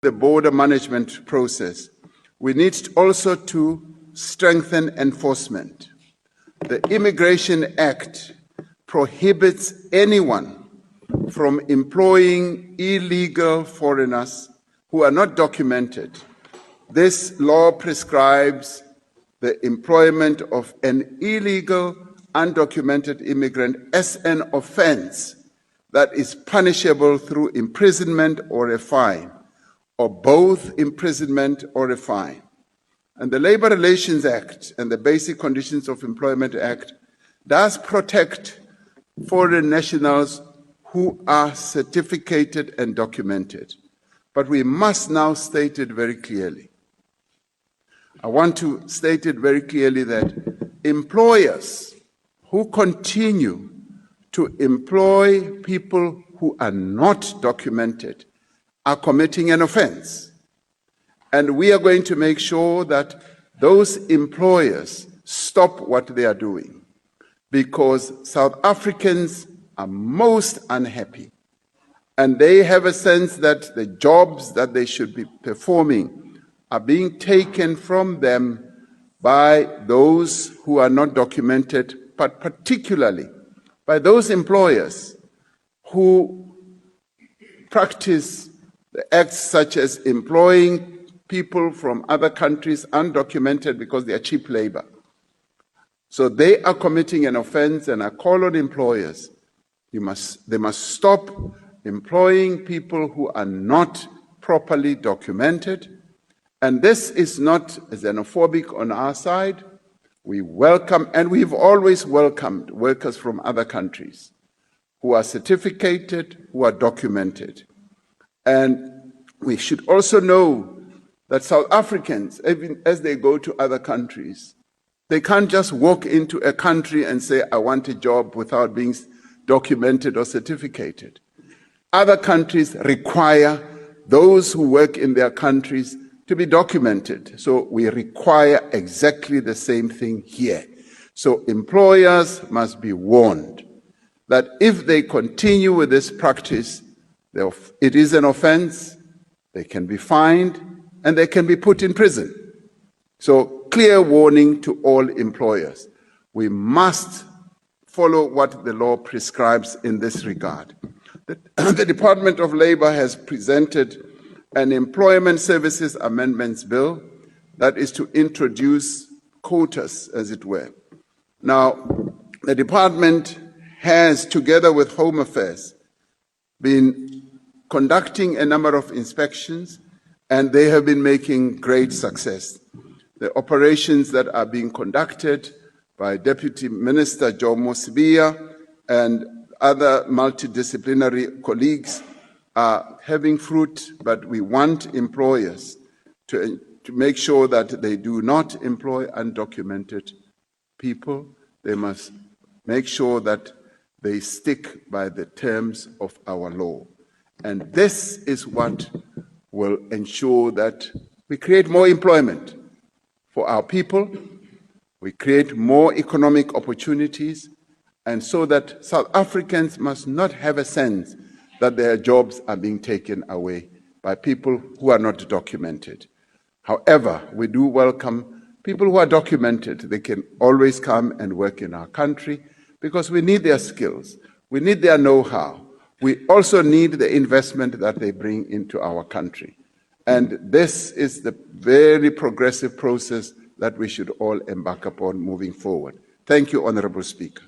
the border management process, we need also to strengthen enforcement. The Immigration Act prohibits anyone from employing illegal foreigners who are not documented. This law prescribes the employment of an illegal, undocumented immigrant as an offense that is punishable through imprisonment or a fine, or both imprisonment or a fine. And the Labor Relations Act and the Basic Conditions of Employment Act does protect foreign nationals who are certificated and documented. But we must now state it very clearly. I want to state it very clearly that employers who continue to employ people who are not documented are committing an offense. And we are going to make sure that those employers stop what they are doing, because South Africans are most unhappy, and they have a sense that the jobs that they should be performing are being taken from them by those who are not documented, but particularly by those employers who practice the acts such as employing people from other countries undocumented because they are cheap labor. So they are committing an offense, and I call on employers, they must stop employing people who are not properly documented. And this is not xenophobic on our side. We welcome, and we've always welcomed workers from other countries who are certificated, who are documented. And we should also know that South Africans, even as they go to other countries, they can't just walk into a country and say, I want a job without being documented or certificated. Other countries require those who work in their countries to be documented. So we require exactly the same thing here. So employers must be warned that if they continue with this practice, it is an offense, they can be fined, and they can be put in prison. So clear warning to all employers. We must follow what the law prescribes in this regard. The Department of Labor has presented an Employment Services Amendments Bill that is to introduce quotas, as it were. Now, the department has, together with Home Affairs, been conducting a number of inspections, and they have been making great success. The operations that are being conducted by Deputy Minister Jomo Sibiya and other multidisciplinary colleagues are having fruit, but we want employers to make sure that they do not employ undocumented people. They must make sure that they stick by the terms of our law. And this is what will ensure that we create more employment for our people, we create more economic opportunities, and so that South Africans must not have a sense that their jobs are being taken away by people who are not documented. However, we do welcome people who are documented. They can always come and work in our country because we need their skills, we need their know-how. We also need the investment that they bring into our country. And this is the very progressive process that we should all embark upon moving forward. Thank you, Honorable Speaker.